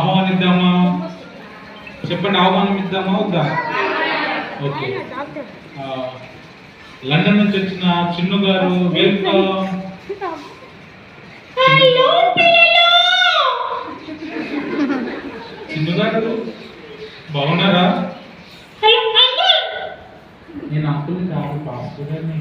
ఆహ్వానిద్దామా? చెప్పండి, ఆహ్వానిద్దామా వద్దా? Okay. London నుంచి వచ్చిన చిన్ను గారు, వెల్కమ్. చిన్ను గారు బాగున్నారా? నేను అంకుల్ని కాదు, పాస్టర్ గారిని.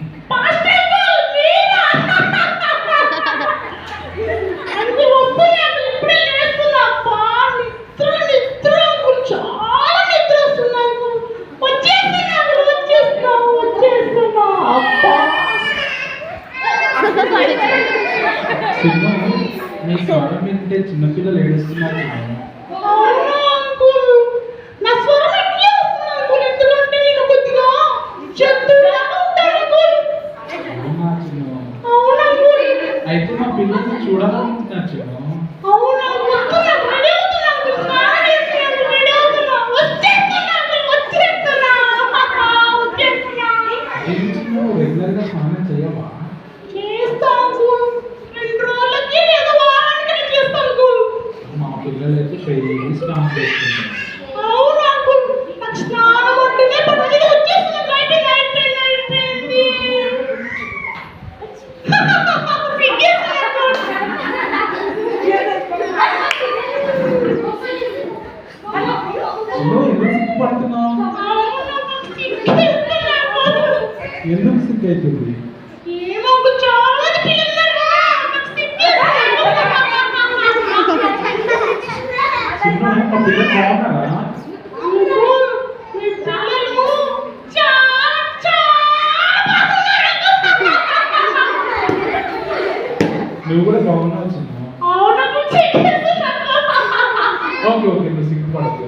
చిన్న మీ స్వరం వింటే చిన్నపిల్లలు ఏడుస్తున్నారు. అయితే మా పిల్లల్ని చూడాలనుకుంటున్నారు చిన్న. రెగ్యులర్ గా స్నానం చేయవా? మా పిల్లలు అయితే డైలీ స్నానం చేస్తున్నారు. ఎందుకు సిక్ అవుతుంది? నువ్వు కూడా బాగున్నావు చిన్న. ఓకే ఓకే, నువ్వు సిగ్గుపడదు.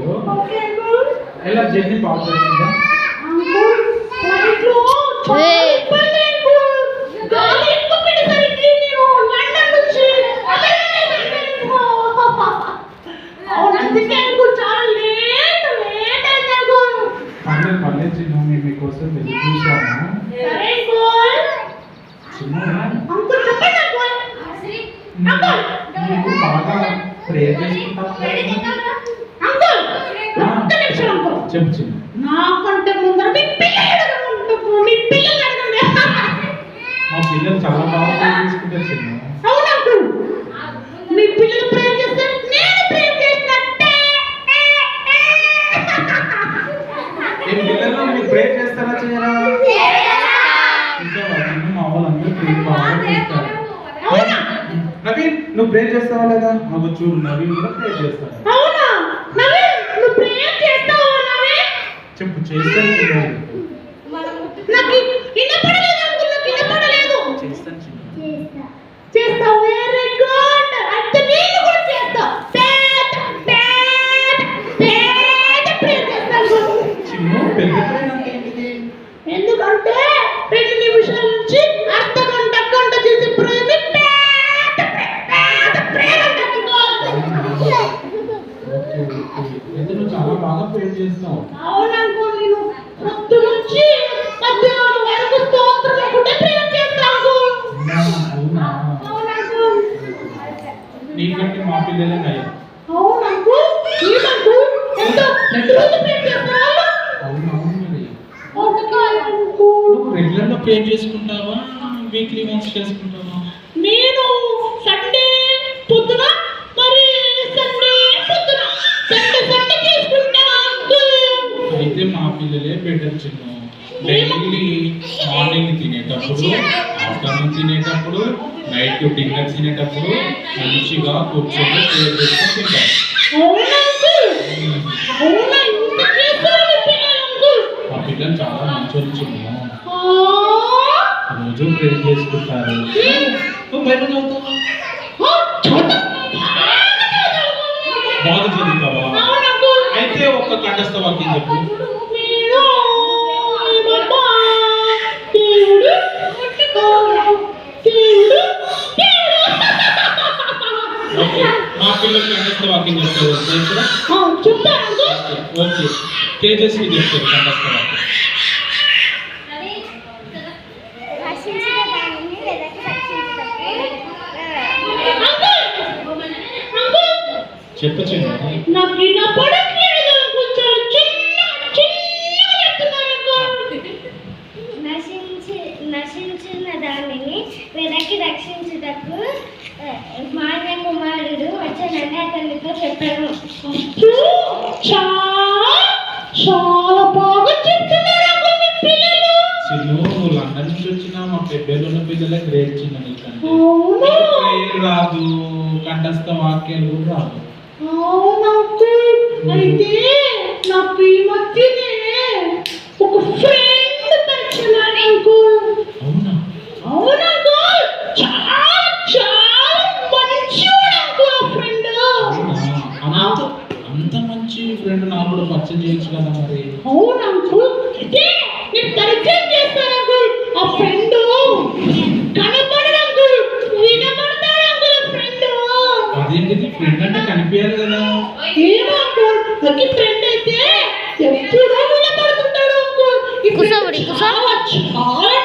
ఎలా జర్నీ బాగా జరిగిందా? పర్లేదు చిన్న, మేము మీకోసం వెళ్ళి చూసాము. మీకు బాగా ప్రేయర్ చేసుకుంటాం. చెప్పు చిన్న. నాకంటే ముందర మా పిల్లలు చాలా బాగా ప్రేయర్ చేసుకుంటారు చిన్న. మీ పిల్లలు ప్రేయర్ చేస్తే నేను ప్రేయర్ చేసినట్టే. మీ పిల్లలు మీరు ప్రేయర్ చేస్తారా చేయరా? మా వాళ్ళందరూ ప్రేయర్ బాగా చేస్తారు. నవీన్, నువ్వు ప్రేయర్ చేస్తావా లేదా? మాకు చూడు, నవీన్ కూడా ప్రేయర్ చేస్తాడు. చెప్పు, చేస్తాను చిన్న. ఎందుకంటే 2 నిమిషాల నుంచి అర్ధ గంట చేసే చాలా బాగా ప్రేయర్ చేస్తావు. అవుననుకో, నేను పొద్దు నుంచి మధ్యాహ్నం వరకు స్తోత్రం ఒకటే ప్రేయర్ చేస్తాను. నీకంటే మా పిల్లలే నయం. అవుననుకో, నీకంటూ ఎంతో ప్రతిరోజు ప్రేయర్ చేస్తాను. నువ్వు రెగ్యులర్ గా ప్రేయర్ చేసుకుంటావా, వీక్లీ వన్స్ చేసుకుంటావా? నేను సండే పొద్దున, మరి సండే పొద్దున, సండే చేసుకుంటాను. అయితే మా పిల్లలే బెటర్ చిన్న. డైలీ మార్నింగ్ తినేటప్పుడు, ఆఫ్టర్నూన్ తినేటప్పుడు, నైట్ డిన్నర్ తినేటప్పుడు మంచిగా కూర్చొని ప్రేయర్ చేసుకొని తింటారు. మా పిల్లలు చాలా మంచి చిన్న. రోజు ప్రేయర్ చేసుకుంటారు. బైబిల్ చదువుతావా? బాగా చదువుతావా? అయితే ఒక్క కంఠస్థ వాక్యం చెప్పు. మా పిల్లలకి కంఠస్థ వాక్యం చెప్తారు. ఓకే, తేజస్వి చెప్తారు కంఠస్థ వాక్యం. చెప్పు చిన్న. నాకు వినపడట్లేదు అంకుల్. చాలా చిన్నగా చెప్తున్నాను అంకుల్. నశించిన దానిని వెనక్కి రక్షించుటకు మానవ కుమారుడు వచ్చానని అతనితో చెప్పాను. చాలా బాగా చెప్తున్నారు అంకుల్ మీ పిల్లలు. చిన్ను, నువ్వు లండన్ నుంచి వచ్చినా మా పెద్దలు ఉన్న పిల్లలే గ్రేట్ చిన్న. నీకంటే అవునా? పేరు రాదు, కంఠస్థ వాక్యాలు కూడా రాదు. అవును అంకుల్. అయితే నాకు ఈ మధ్యనే ఒక ఫ్రెండ్ పరిచయం అంకుల్. అవునా? అవును అంకుల్. చాలా మంచివాడు అంకుల్ ఆ ఫ్రెండ్. అంత మంచి ఫ్రెండ్ నాకు కూడా పరిచయం చేయొచ్చు కదా మరి. అవును అంకుల్. అయితే నేను పరిచయం చేస్తాను అంకుల్. ఆ ఫ్రెండ్ కనపడడు అంకుల్, వినపడతాడు అంకుల్ ఆ ఫ్రెండ్. అదేంటిది, ఫ్రెండ్ అంటే కనిపించాలి కదా. ఏమో అంకుల్, నాకు ఫ్రెండ్ అయితే ఎప్పుడూ నిలబడుతుంటాడు అంకుల్. ఈ ఫ్రెండ్ చాలా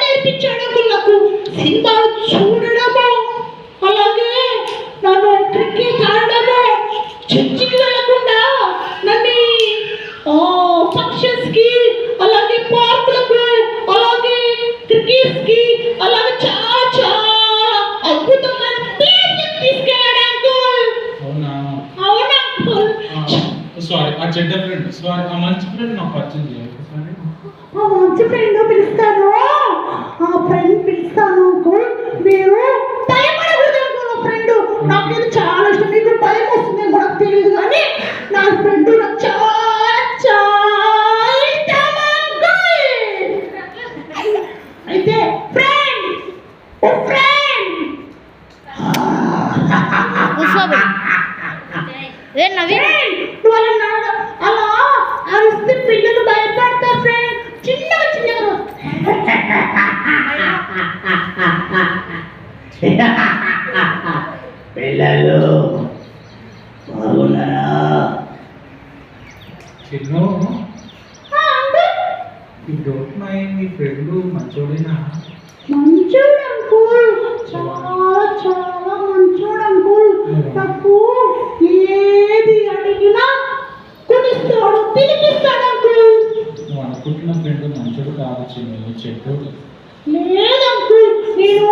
నేర్పించాడు అంకుల్ నాకు. సినిమాలు చూడడము, అలాగే నన్ను క్రికెట్ ఆడడము, చర్చికి వెళ్ళకుండా నన్ను ఫంక్షన్స్ కి, అలాగే పార్కులకు, అలాగే క్రికెట్స్ కి, అలాగే చాలా అద్భుతమైన ప్లేసెస్ తీసుకెళ్ళాడు అంకుల్. అవునా? అవును అంకుల్. సారీ, ఆ చెడ్డ ఫ్రెండ్, సారీ, ఆ మంచి ఫ్రెండ్ నాకు పరిచయం చేయాలి. సారీ. ఆ మంచి ఫ్రెండ్ పిలుస్తాను, ఆ ఫ్రెండ్ పిలుస్తాను అంకుల్. మీరు భయపడకూడదు అంకుల్. ఆ ఫ్రెండ్ నాకేదో చాలా ఇష్టం. మీకు భయం వస్తుంది నాకు తెలియదు, కానీ నా ఫ్రెండ్ నాకు చాలా ఇష్టం అంకుల్. అయితే ఫ్రెండ్, ఓ ఫ్రెండ్, నువ్వు అలా అరిస్తే పిల్లలు భయపడతారు ఫ్రెండ్. చిన్నగా పిల్లలు బాగున్నారా? చిన్ను, డోంట్ మైండ్, మీ ఫ్రెండ్ మంచోడేనా? మంచోడు అంకుల్. చాలా మంచోడు అంకుల్. నాకు ఏది అడిగినా కొనిస్తాడు, తినిపిస్తాడు అంకుల్. నువ్వు అనుకుంటున్న ఫ్రెండ్ మంచోడు కాదు చిన్ను, చెడ్డోడు. లేదు అంకుల్, నేను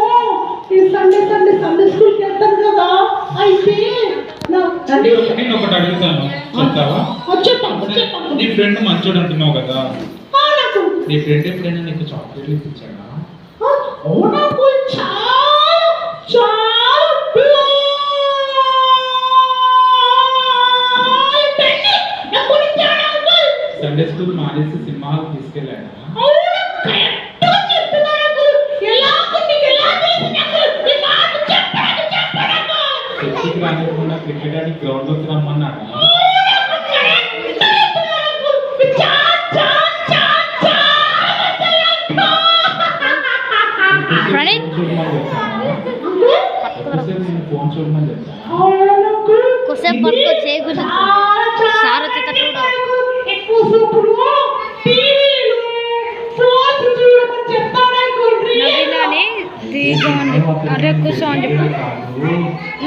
సండే స్కూల్కి వెళ్తాను కదా. అయితే నేను ఒకటి అడుగుతాను, చెప్తావా? చెప్పండి. నీ ఫ్రెండ్ మంచోడు అంటున్నావు కదా, నాకు నీ ఫ్రెండ్ ఎప్పుడైనా నీకు చాక్లెట్లు ఇప్పించాడా? అవును అంకుల్. సండే స్కూల్ మానేసి సినిమాకి తీసుకెళ్ళాడా? చర్చికి రానివ్వకుండా క్రికెట్ ఆడి గ్రౌండ్ లోకి రమ్మన్నాడా? ఫోన్ చూడమని చెప్తాను. కొద్దిసేపు పట్టుకో చేయకూడదు. సార్ వచ్చేటప్పుడు నవీన్ అని దిగండి, అదే కూర్చోండి చెప్పు.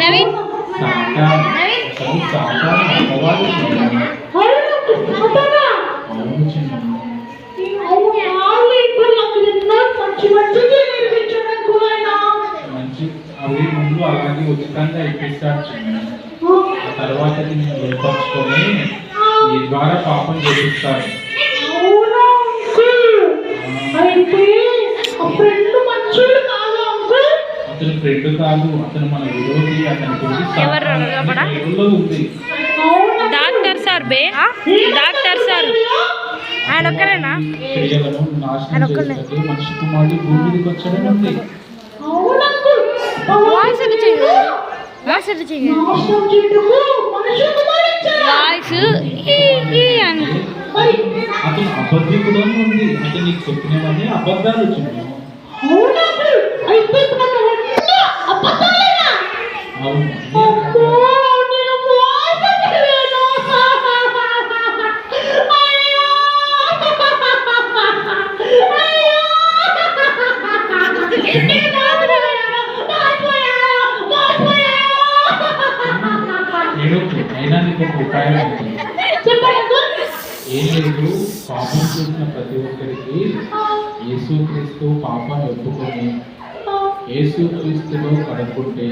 నవీన్ మంచి అవి ముందు అలాగే ఉచితంగా ఇప్పిస్తాడు చిన్న. ఆ తర్వాత నేను ఏర్పరచుకొని నీ ద్వారా పాపం చేపిస్తాడు. అతను ఫ్రెండ్ కాదు, అతను మన విరోధి. అతని గురించి ఉంది. డాక్టర్ సార్ డాక్టర్ సార్ ఆయన ఒక్కరేనా? క్రియలను నాశనం చేసేటట్టు మనిషి కుమారుడు భూమి మీదకి వచ్చాడని ఉంది. వాయిస్ ఎట్లా చేయాలి? వాయిస్ అతను అబద్ధికుడు అని ఉంది. అంటే నీకు చెప్పినవన్నీ అబద్ధాలు వచ్చినాయి. అవును. నేను అయినా నీకు ఒక ఉపాయం ఉంది. చెప్పండి అంకుల్. ఏం లేదు, పాపం చేసిన ప్రతి ఒక్కరికి యేసుక్రీస్తు పాపాన్ని ఒప్పుకొని యేసుక్రీస్తులో కడుక్కుంటే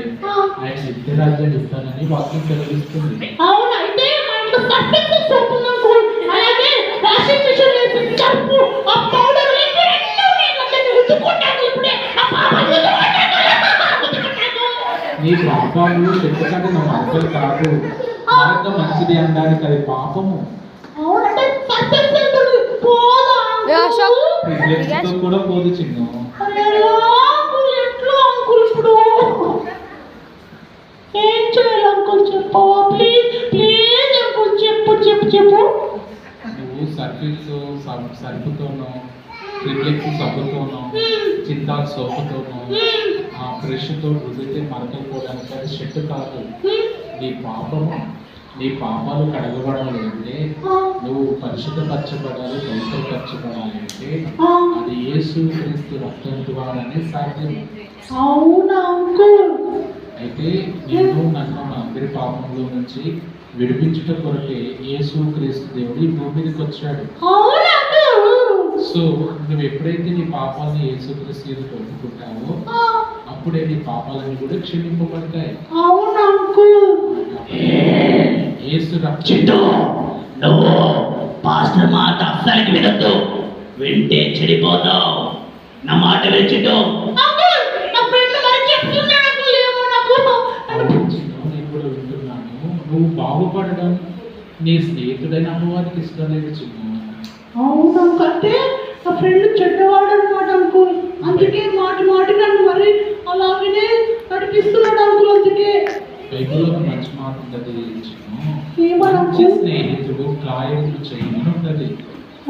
ఆయన నిత్యరాజ్యం ఇస్తానని వాక్యం సెలవిస్తుంది. అవును, అయితే మా ఇంట్లో సర్ఫెక్సెస్ అవుతుంది అంకుల్. అలాగే వాషింగ్ మిషన్ వేసి సర్ఫ్ ఆ పౌడర్ వేసి నేను ఉతుక్కుంటాను ఇప్పుడే. ఆ పాపాలు ఉతుక్కుంటాను. నీ పాపాలు చెప్పుకంటే నా అర్థం కాదు, మార్గం మంచిది అనడానికి అది పాపము. అవునంటే సర్ఫెక్స్ అవుతుంది పోదా అశోక్. రిఫ్లెక్స్తో కూడా పోదు చిన్న. అయ్యో అంకుల్, ఎట్లా అంకుల్ ఇప్పుడు ఏం చేయాలి అంకుల్? చెప్పవా ప్లీజ్ ప్లీజ్ అంకుల్, చెప్పు చెప్పు చెప్పు. నువ్వు సర్ఫుతోనో రిఫ్లెక్స్ సబ్బుతోనో చింతాకు సోపుతోనో ఆ బ్రష్తో రుద్దితే మరకలు పోవడానికి అది చెట్టు కాదు. నీ పాపాలు కడగబడాలి అంటే, నువ్వు పరిశుద్ధపరచబడాలి, పవిత్రపరచబడాలి అంటే అది యేసుక్రీస్తు రక్తం ద్వారానే సాధ్యం. అవునా అంకుల్? అయితే నేను నన్ను మా అందరి పాపంలో నుంచి విడిపించుట కొరకే యేసుక్రీస్తు దేవుడు ఈ భూమి మీదకి వచ్చాడు. అవునా అంకుల్? సో నువ్వు ఎప్పుడైతే నీ పాపాలని యేసుక్రీస్తు ఎదుట ఒప్పుకుంటావో అప్పుడే నీ పాపాలన్నీ కూడా క్షమింపబడతాయి. అవునా అంకుల్? యేసు రక్తం. చిట్టు, నువ్వు పాస్టర్ మాట అస్సలకి వినద్దు, వింటే చెడిపోతావు. నా మాట విను చిట్టు. అంకుల్, నా ఫ్రెండ్ మరి చెప్తున్నాడు అంకుల్, ఏమో నాకు. నేను కూడా వింటున్నాను. నువ్వు బాగుపడడం నీ స్నేహితుడైన అమ్మవారికి ఇష్టం లేదు చిన్న. అవును అంకుల్, అంటే నా ఫ్రెండ్ చెడ్డవాడు అనమాట అంకుల్. అందుకే మాటి మాటి నన్ను మరి అలాగనే నడిపిస్తున్నాడు అంకుల్. అందుకే బైబిల్లో ఒక మంచి మాట ఉంటుంది చిన్న. ఏమని మంచి అంకుల్? స్నేహితుడు కార్యములు చేయమని ఉంటుంది.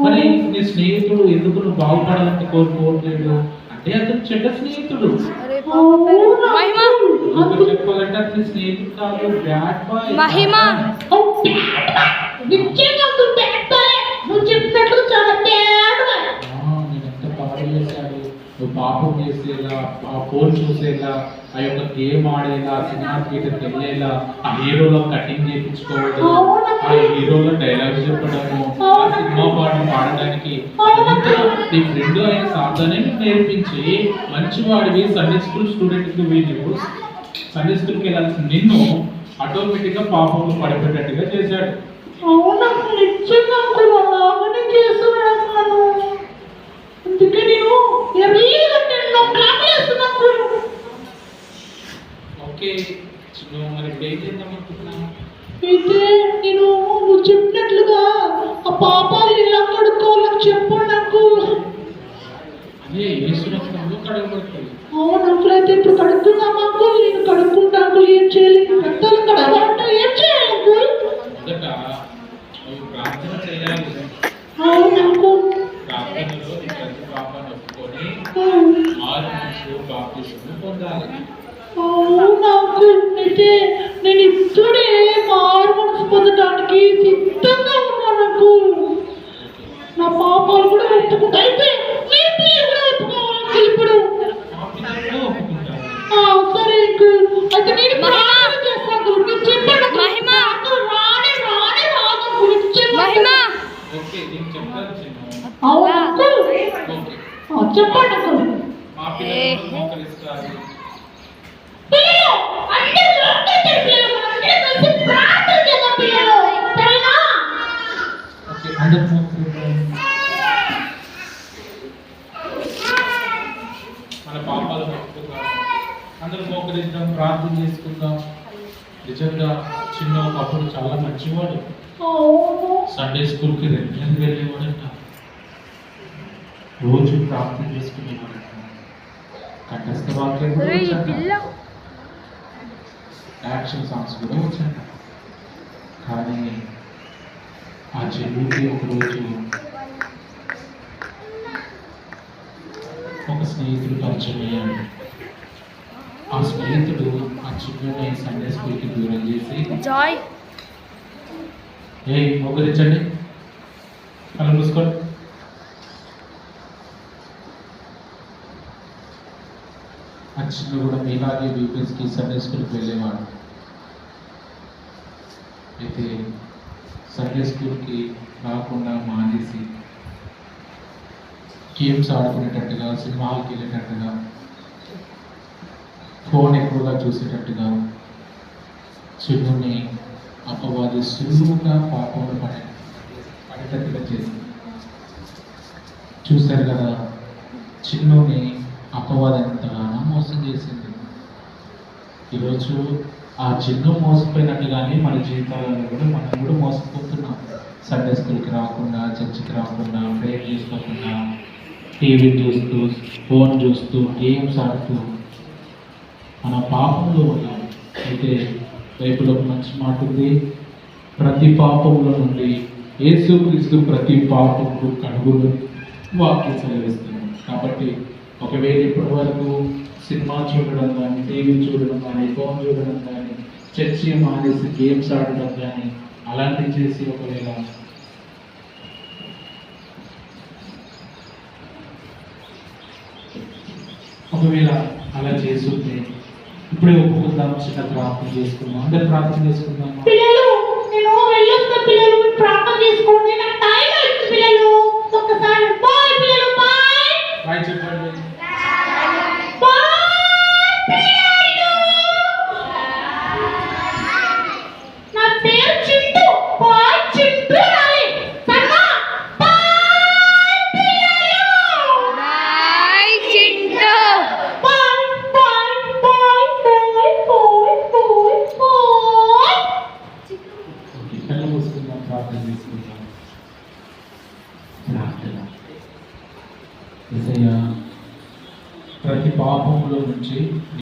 మరి నీ స్నేహితుడు ఎందుకు నువ్వు బాగుపడాలని కోరుకోవట్లేదు అంటే అతను చెడ్డ స్నేహితుడు. అరే పాప పేరు మహిమ. ఒకరు చెప్పాలంటే అతని స్నేహితుడు కాదు, బ్యాడ్ బాయ్. మహిమ. నిజంగా అంకుల్ బ్యాడ్ బాయ్. నువ్వు చెప్పినట్లు చాలా బ్యాడ్ బాయ్. నేను ఎంత పాపం చేశాడు. నువ్వు పాపం చేసేలా, ఆ ఫోన్ చూసేలా, ఆ యొక్క గేమ్ ఆడేలా, సినిమా థియేటర్కి వెళ్ళేలా, ఆ హీరోలో కటింగ్ చేయించుకోవడం, ఆ హీరోలో డైలాగ్స్ చెప్పడము, ఆ సినిమా పాటలు పాడడానికి అదంతా నీ ఫ్రెండ్ అయిన సాధనే నేర్పించి మంచివాడివి సండే స్కూల్ స్టూడెంట్కి వీళ్ళు సండే స్కూల్కి వెళ్ళాల్సిన నిన్ను ఆటోమేటిక్గా పాపంలో పడిపెట్టేట్టుగా చేశాడు. అవును అంకుల్, నిజంగా అంకుల్ అలాగనే చేస్తున్నాను. అందుకే నేను ఎర్లీగా 10 o'clock లేస్తున్నా అంకుల్. ఓకే, నువ్వు మరి ఇప్పుడు ఏం చేద్దాం అనుకుంటున్నావు? అయితే నేను నువ్వు చెప్పినట్లుగా ఆ పాపాలు ఎలా కడుక్కోవాలని చెప్పండి అంకుల్. అదే యేసు రక్తంలో కడగబడుతుంది. అవును అంకుల్, అయితే ఇప్పుడు కడుక్కుందాం అంకుల్. నేను కడుక్కుంటా అంకుల్. ఏం చేయాలి? రక్తాలు కడగాలంటే ఏం చేయాలి అంకుల్? మొదట నువ్వు ప్రార్థన చేయాలి. అవును అంకుల్. ప్రార్థనలో నీ ప్రతి పాపాన్ని ఒప్పుకొని ఆరు మనసు బాప్తిస్మం పొందాలి. అవును అంకుల్, అయితే నేను ఇప్పుడే మారు మనసు పొందడానికి సిద్ధంగా ఉన్నాను అంకుల్. నా పాపాలు కూడా ఒప్పుకుంటా. అయితే మీ పిల్లలు కూడా ఒప్పుకోవాలి అంకుల్ ఇప్పుడు. బాప్తిస్మం ఒప్పుకుంటావు. సరే అంకుల్, అయితే నేను ప్రార్థన చేస్తాను అంకుల్. మీరు చెప్పండి అంకుల్. మహిమ. అంకుల్ రానే రానే రాదు అంకుల్. మహిమ. ఓకే, నేను చెప్తాను చిన్న. అవును అంకుల్. ఓకే, చెప్పండి అంకుల్. మా పిల్లలు మోకరిస్తారు. పిల్లలు అందరూ లోపలికి పిల్లలు అందరూ కలిసి ప్రార్థన చేద్దాం పిల్లలు, సరేనా? ఓకే, అందరూ మోకరిద్దాం. మన పాపాలు ఒప్పుకుందాం. అందరూ మోకరిద్దాం, ప్రార్థన చేసుకుందాం. నిజంగా చిన్న ఒకప్పుడు చాలా మంచివాడు. అవును. సండే స్కూల్కి రెగ్యులర్గా వెళ్ళేవాడంట. రోజు ప్రార్థన చేసుకునేవాడంట. కంఠస్థ వాక్యం కూడా ఒరే ఈ వచ్చాక పిల్ల. యాక్షన్ సాంగ్స్ కూడా వచ్చాక. కానీ ఆ చెల్లికి ఒకరోజు ఒక స్నేహితుడు పరిచయం అయ్యాడు. ఆ స్నేహితుడు ఆ చిన్నని సండే స్కూల్కి దూరం చేసి, జాయ్. మోకరించండి, కళ్ళు మూసుకోండి. ఆ చిన్న కూడా మీలాగే బీపీఎస్కి సండే స్కూల్కి వెళ్ళేవాడు. అయితే సండే స్కూల్కి రాకుండా మానేసి గేమ్స్ ఆడుకునేటట్టుగా, సినిమాలకు వెళ్ళేటట్టుగా, ఫోన్ ఎక్కువగా చూసేటట్టుగా చిన్నుని అపవాది సులువుగా పాపంలో పడేటట్టుగా చేసింది. చూశారు కదా, చిన్నుని అపవాది ఎంతగానో మోసం చేసింది. ఈరోజు ఆ చిన్ను మోసపోయినట్టుగానే మన జీవితాలలో కూడా మనం కూడా మోసపోతున్నాం. సండే స్కూల్కి రాకుండా, చర్చికి రాకుండా, ప్రేయర్ చేసుకోకుండా, టీవీ చూస్తూ, ఫోన్ చూస్తూ, గేమ్స్ ఆడుతూ మన పాపంలో ఉన్నాం. అయితే బైబిల్లో ఒక మంచి మాట ఉంది, ప్రతి పాపంలో నుండి యేసుక్రీస్తు ప్రతి పాపంకు కడుగులు వాక్యం సెలవిస్తుంది. కాబట్టి ఒకవేళ ఇప్పటి వరకు సినిమా చూడడం కానీ, టీవీ చూడడం కానీ, ఫోన్ చూడడం కానీ, చర్చి మానేసి గేమ్స్ ఆడడం కానీ అలాంటివి చేసి ఒకవేళ అలా చేస్తుంటే ఇప్పుడే ఒప్పుకుందాం, చిన్న ప్రార్థన చేసుకుందాం. అందరు ప్రార్థన చేసుకుందాం. పిల్లలు నేను వెళ్ళొస్తా, పిల్లలు ప్రార్థన చేసుకోండి, నాకు టైం అవుతుంది. పిల్లలు ఒక్కసారి బాయ్ పిల్లలు, బాయ్ బాయ్ చెప్పండి. నా పేరు చింటూ, బాయ్ చింటూ రాలి సన్నా, బాయ్ పిల్లలు, bye Chintu. Bye bye bye bye bye bye bye. కళ్ళు మూసుకుందాం, ప్రార్థన చేసుకుందాం. ప్రార్థన. యేసయ్యా, ప్రతి పాపంలో నుంచి